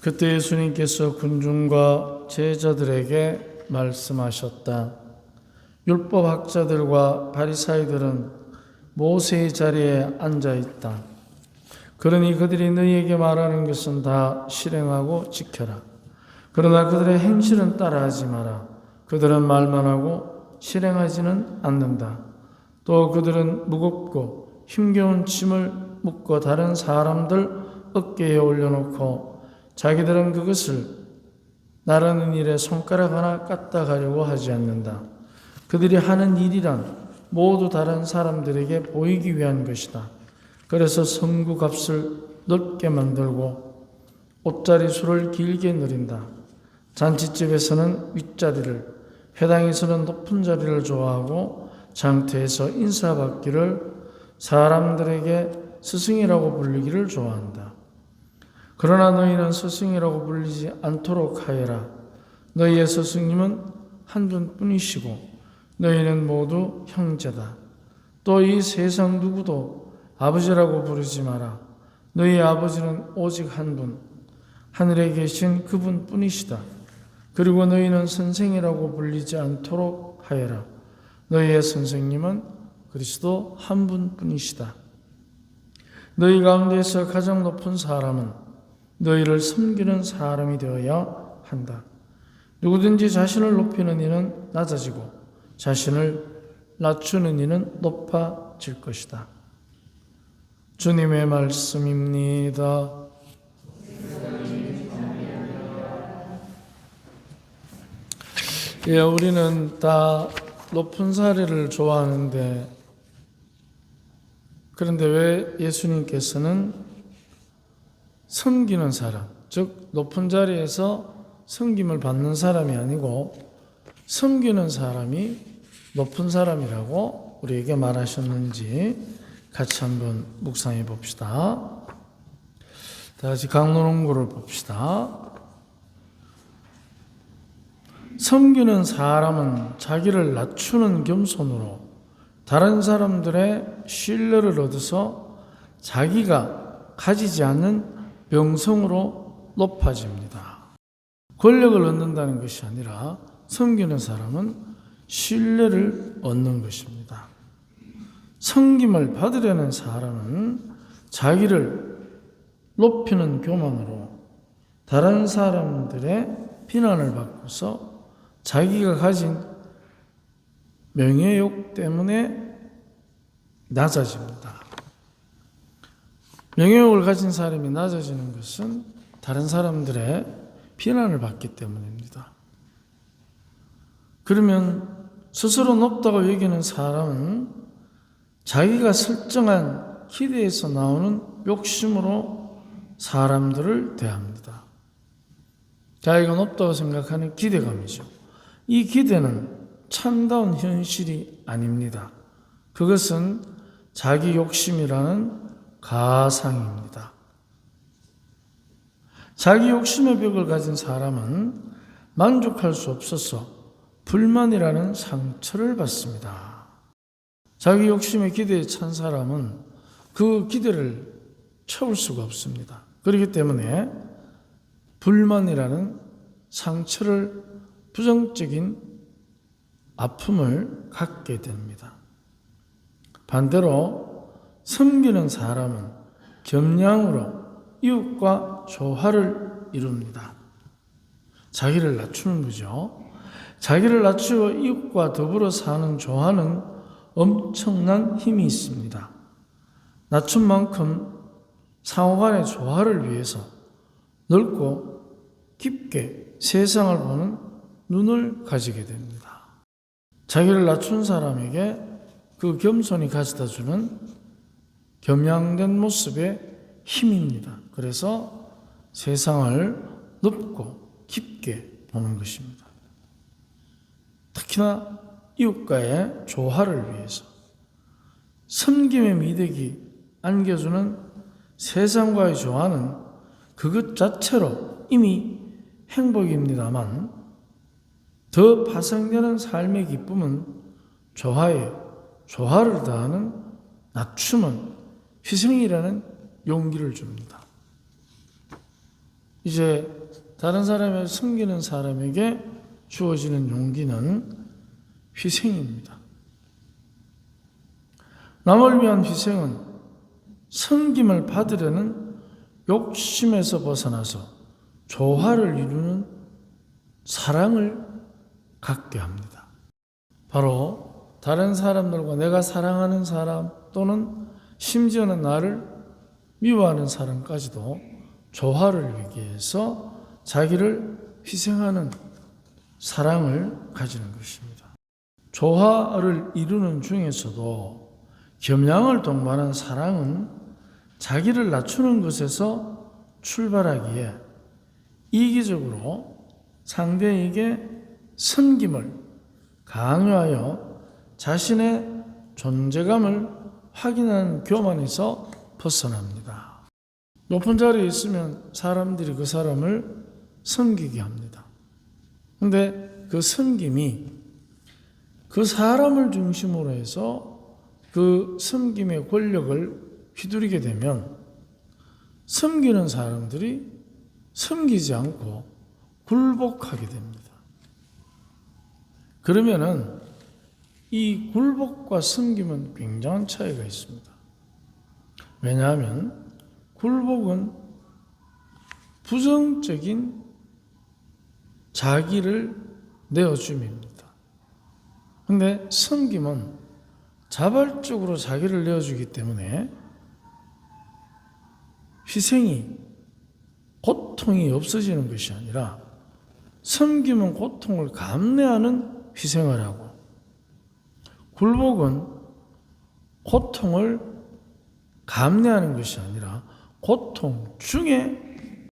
그때 예수님께서 군중과 제자들에게 말씀하셨다. 율법학자들과 바리사이들은 모세의 자리에 앉아 있다. 그러니 그들이 너희에게 말하는 것은 다 실행하고 지켜라. 그러나 그들의 행실은 따라하지 마라. 그들은 말만 하고 실행하지는 않는다. 또 그들은 무겁고 힘겨운 짐을 묶어 다른 사람들 어깨에 올려놓고 자기들은 그것을 나르는 일에 손가락 하나 까딱하려고 하지 않는다. 그들이 하는 일이란 모두 다른 사람들에게 보이기 위한 것이다. 그래서 성구 값을 넓게 만들고 옷자리 수를 길게 늘린다. 잔치집에서는 윗자리를, 회당에서는 높은 자리를 좋아하고 장터에서 인사받기를, 사람들에게 스승이라고 불리기를 좋아한다. 그러나 너희는 스승이라고 불리지 않도록 하여라. 너희의 스승님은 한 분뿐이시고 너희는 모두 형제다. 또 이 세상 누구도 아버지라고 부르지 마라. 너희 아버지는 오직 한 분, 하늘에 계신 그분뿐이시다. 그리고 너희는 선생이라고 불리지 않도록 하여라. 너희의 선생님은 그리스도 한 분뿐이시다. 너희 가운데서 가장 높은 사람은 너희를 섬기는 사람이 되어야 한다. 누구든지 자신을 높이는 이는 낮아지고 자신을 낮추는 이는 높아질 것이다. 주님의 말씀입니다. 우리는 다 높은 자리를 좋아하는데, 그런데 왜 예수님께서는 섬기는 사람, 즉 높은 자리에서 섬김을 받는 사람이 아니고 섬기는 사람이 높은 사람이라고 우리에게 말하셨는지 같이 한번 묵상해 봅시다. 다시 강론홍구를 봅시다. 섬기는 사람은 자기를 낮추는 겸손으로 다른 사람들의 신뢰를 얻어서 자기가 가지지 않는 명성으로 높아집니다. 권력을 얻는다는 것이 아니라 섬기는 사람은 신뢰를 얻는 것입니다. 섬김을 받으려는 사람은 자기를 높이는 교만으로 다른 사람들의 비난을 받고서 자기가 가진 명예욕 때문에 낮아집니다. 명예욕을 가진 사람이 낮아지는 것은 다른 사람들의 비난을 받기 때문입니다. 그러면 스스로 높다고 여기는 사람은 자기가 설정한 기대에서 나오는 욕심으로 사람들을 대합니다. 자기가 높다고 생각하는 기대감이죠. 이 기대는 참다운 현실이 아닙니다. 그것은 자기 욕심이라는 가상입니다. 자기 욕심의 벽을 가진 사람은 만족할 수 없어서 불만이라는 상처를 받습니다. 자기 욕심의 기대에 찬 사람은 그 기대를 채울 수가 없습니다. 그렇기 때문에 불만이라는 상처를, 부정적인 아픔을 갖게 됩니다. 반대로 섬기는 사람은 겸양으로 이웃과 조화를 이룹니다. 자기를 낮추는 거죠. 자기를 낮추어 이웃과 더불어 사는 조화는 엄청난 힘이 있습니다. 낮춘 만큼 상호간의 조화를 위해서 넓고 깊게 세상을 보는 눈을 가지게 됩니다. 자기를 낮춘 사람에게 그 겸손이 가져다주는 겸양된 모습의 힘입니다. 그래서 세상을 넓고 깊게 보는 것입니다. 특히나 이웃과의 조화를 위해서 섬김의 미덕이 안겨주는 세상과의 조화는 그것 자체로 이미 행복입니다만, 더 파생되는 삶의 기쁨은 조화에 조화를 더하는 낮춤은 희생이라는 용기를 줍니다. 이제 다른 사람을 섬기는 사람에게 주어지는 용기는 희생입니다. 남을 위한 희생은 섬김을 받으려는 욕심에서 벗어나서 조화를 이루는 사랑을 갖게 합니다. 바로 다른 사람들과 내가 사랑하는 사람 또는 심지어는 나를 미워하는 사람까지도 조화를 위기 위해서 자기를 희생하는 사랑을 가지는 것입니다. 조화를 이루는 중에서도 겸양을 동반한 사랑은 자기를 낮추는 것에서 출발하기에 이기적으로 상대에게 섬김을 강요하여 자신의 존재감을 확인하는 교만에서 벗어납니다. 높은 자리에 있으면 사람들이 그 사람을 섬기게 합니다. 그런데 그 섬김이 그 사람을 중심으로 해서 그 섬김의 권력을 휘두르게 되면 섬기는 사람들이 섬기지 않고 굴복하게 됩니다. 그러면은 이 굴복과 섬김은 굉장한 차이가 있습니다. 왜냐하면 굴복은 부정적인 자기를 내어줌입니다. 그런데 섬김은 자발적으로 자기를 내어주기 때문에 희생이, 고통이 없어지는 것이 아니라 섬김은 고통을 감내하는 희생을 하고, 굴복은 고통을 감내하는 것이 아니라 고통 중에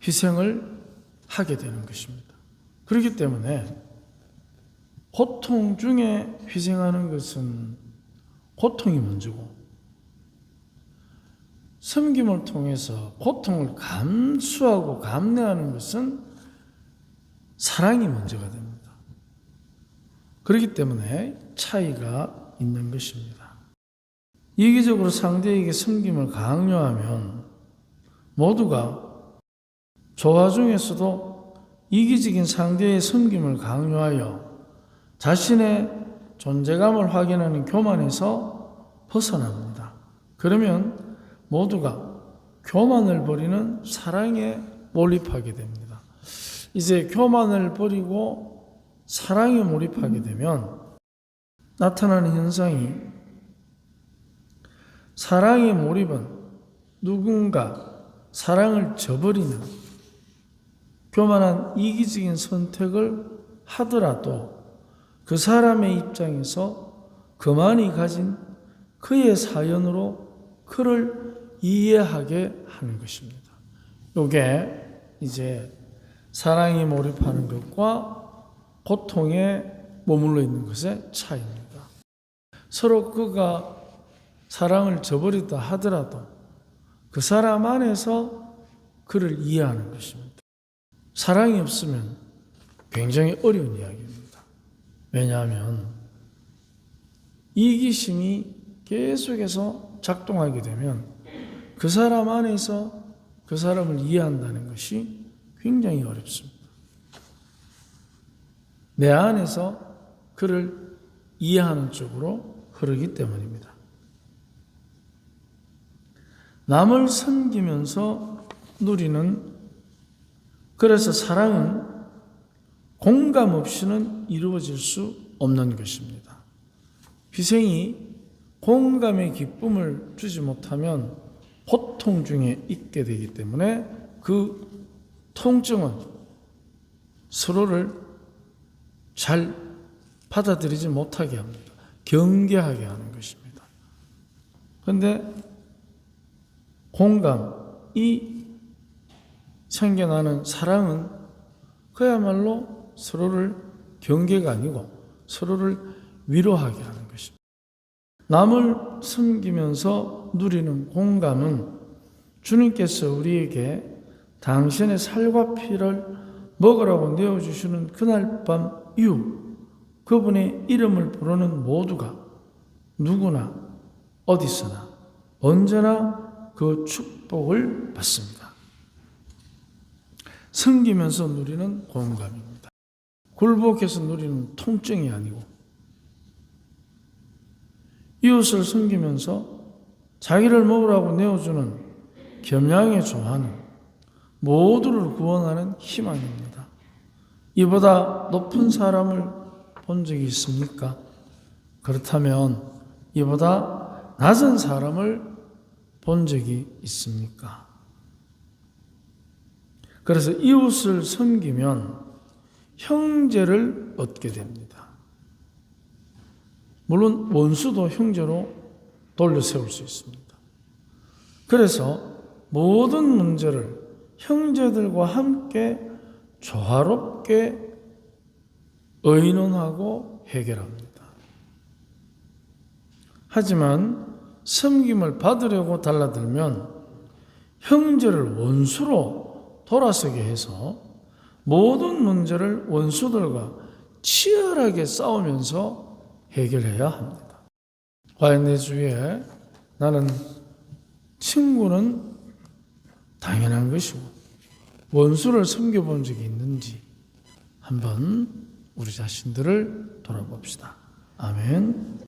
희생을 하게 되는 것입니다. 그렇기 때문에 고통 중에 희생하는 것은 고통이 먼저고, 섬김을 통해서 고통을 감수하고 감내하는 것은 사랑이 먼저가 됩니다. 그렇기 때문에 차이가 있는 것입니다. 이기적으로 상대에게 섬김을 강요하면 모두가 조화 중에서도 이기적인 상대의 섬김을 강요하여 자신의 존재감을 확인하는 교만에서 벗어납니다. 그러면 모두가 교만을 버리는 사랑에 몰입하게 됩니다. 이제 교만을 버리고 사랑에 몰입하게 되면 나타나는 현상이, 사랑에 몰입은 누군가 사랑을 저버리는 교만한 이기적인 선택을 하더라도 그 사람의 입장에서 그만이 가진 그의 사연으로 그를 이해하게 하는 것입니다. 이게 이제 사랑에 몰입하는 것과 고통에 머물러 있는 것의 차이입니다. 서로 그가 사랑을 저버리다 하더라도 그 사람 안에서 그를 이해하는 것입니다. 사랑이 없으면 굉장히 어려운 이야기입니다. 왜냐하면 이기심이 계속해서 작동하게 되면 그 사람 안에서 그 사람을 이해한다는 것이 굉장히 어렵습니다. 내 안에서 그를 이해하는 쪽으로 흐르기 때문입니다. 남을 섬기면서 누리는, 그래서 사랑은 공감 없이는 이루어질 수 없는 것입니다. 희생이 공감의 기쁨을 주지 못하면 고통 중에 있게 되기 때문에 그 통증은 서로를 잘 받아들이지 못하게 합니다. 경계하게 하는 것입니다. 그런데 공감이 생겨나는 사랑은 그야말로 서로를 경계가 아니고 서로를 위로하게 하는 것입니다. 남을 섬기면서 누리는 공감은 주님께서 우리에게 당신의 살과 피를 먹으라고 내어주시는 그날 밤 이후 그분의 이름을 부르는 모두가 누구나 어디서나 언제나 그 축복을 받습니다. 섬기면서 누리는 공감입니다. 굴복해서 누리는 통증이 아니고 이웃을 섬기면서 자기를 먹으라고 내어주는 겸양에 좋아하는 모두를 구원하는 희망입니다. 이보다 높은 사람을 본 적이 있습니까? 그렇다면 이보다 낮은 사람을 본 적이 있습니까? 그래서 이웃을 섬기면 형제를 얻게 됩니다. 물론 원수도 형제로 돌려 세울 수 있습니다. 그래서 모든 문제를 형제들과 함께 조화롭게 의논하고 해결합니다. 하지만 섬김을 받으려고 달라들면 형제를 원수로 돌아서게 해서 모든 문제를 원수들과 치열하게 싸우면서 해결해야 합니다. 과연 내 주위에 나는 친구는 당연한 것이고 원수를 섬겨본 적이 있는지 한번 우리 자신들을 돌아봅시다. 아멘.